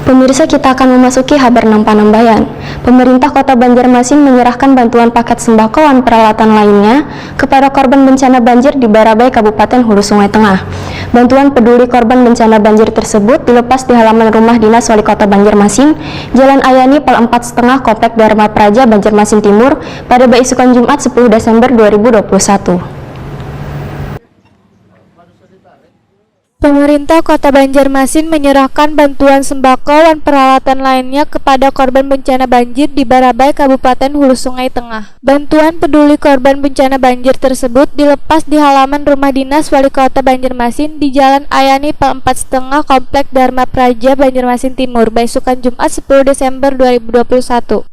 Pemirsa, kita akan memasuki kabar Panambayan. Pemerintah Kota Banjarmasin menyerahkan bantuan paket sembako dan peralatan lainnya kepada korban bencana banjir di Barabai, Kabupaten Hulu Sungai Tengah. Bantuan peduli korban bencana banjir tersebut dilepas di halaman rumah dinas Wali Kota Banjarmasin, Jalan Ayani, Pal 4,5, Komplek Dharma Praja, Banjarmasin Timur, pada beisukan Jumat 10 Desember 2021. Pemerintah Kota Banjarmasin menyerahkan bantuan sembako dan peralatan lainnya kepada korban bencana banjir di Barabai, Kabupaten Hulu Sungai Tengah. Bantuan peduli korban bencana banjir tersebut dilepas di halaman rumah dinas Wali Kota Banjarmasin di Jalan Ayani, Pal 4,5, Komplek Dharma Praja, Banjarmasin Timur, beisukan Jumat 10 Desember 2021.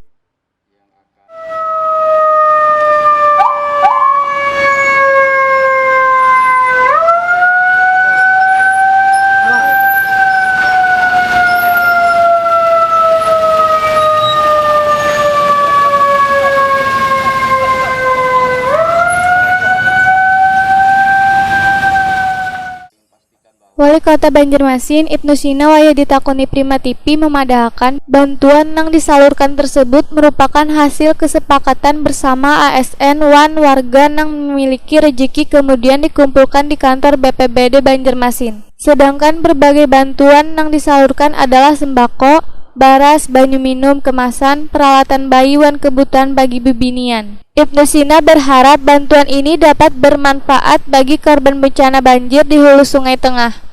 Wali Kota Banjarmasin Ibnu Sina waya ditakoni Prima TV memadahkan bantuan yang disalurkan tersebut merupakan hasil kesepakatan bersama ASN wan warga yang memiliki rezeki kemudian dikumpulkan di kantor BPBD Banjarmasin. Sedangkan berbagai bantuan yang disalurkan adalah sembako, baras, banyu minum, kemasan, peralatan bayi dan kebutuhan bagi bibinian. Ibnu Sina berharap bantuan ini dapat bermanfaat bagi korban bencana banjir di Hulu Sungai Tengah.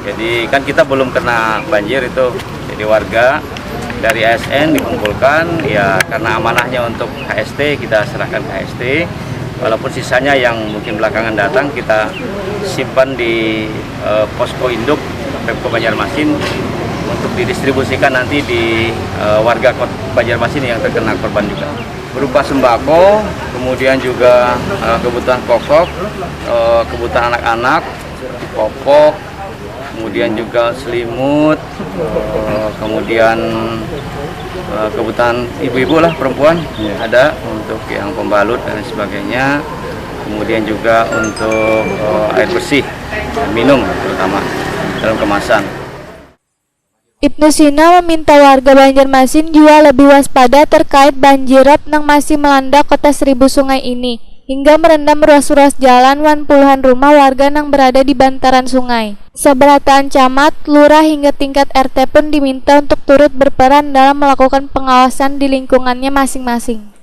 Jadi kan kita belum kena banjir itu, jadi warga dari ASN dikumpulkan, ya karena amanahnya untuk HST kita serahkan ke HST, walaupun sisanya yang mungkin belakangan datang kita simpan di posko induk Pemkot Banjarmasin untuk didistribusikan nanti di warga Kota Banjarmasin yang terkena korban juga. Berupa sembako, kemudian juga kebutuhan pokok, kebutuhan anak-anak, popok, kemudian juga selimut, kemudian kebutuhan ibu-ibu lah, perempuan ada untuk yang pembalut dan sebagainya, kemudian juga untuk air bersih minum terutama dalam kemasan. Ibnu Sina meminta warga Banjarmasin juga lebih waspada terkait banjirop yang masih melanda kota Seribu Sungai ini hingga merendam ruas-ruas jalan dan puluhan rumah warga yang berada di bantaran sungai. Seberataan camat, lurah hingga tingkat RT pun diminta untuk turut berperan dalam melakukan pengawasan di lingkungannya masing-masing.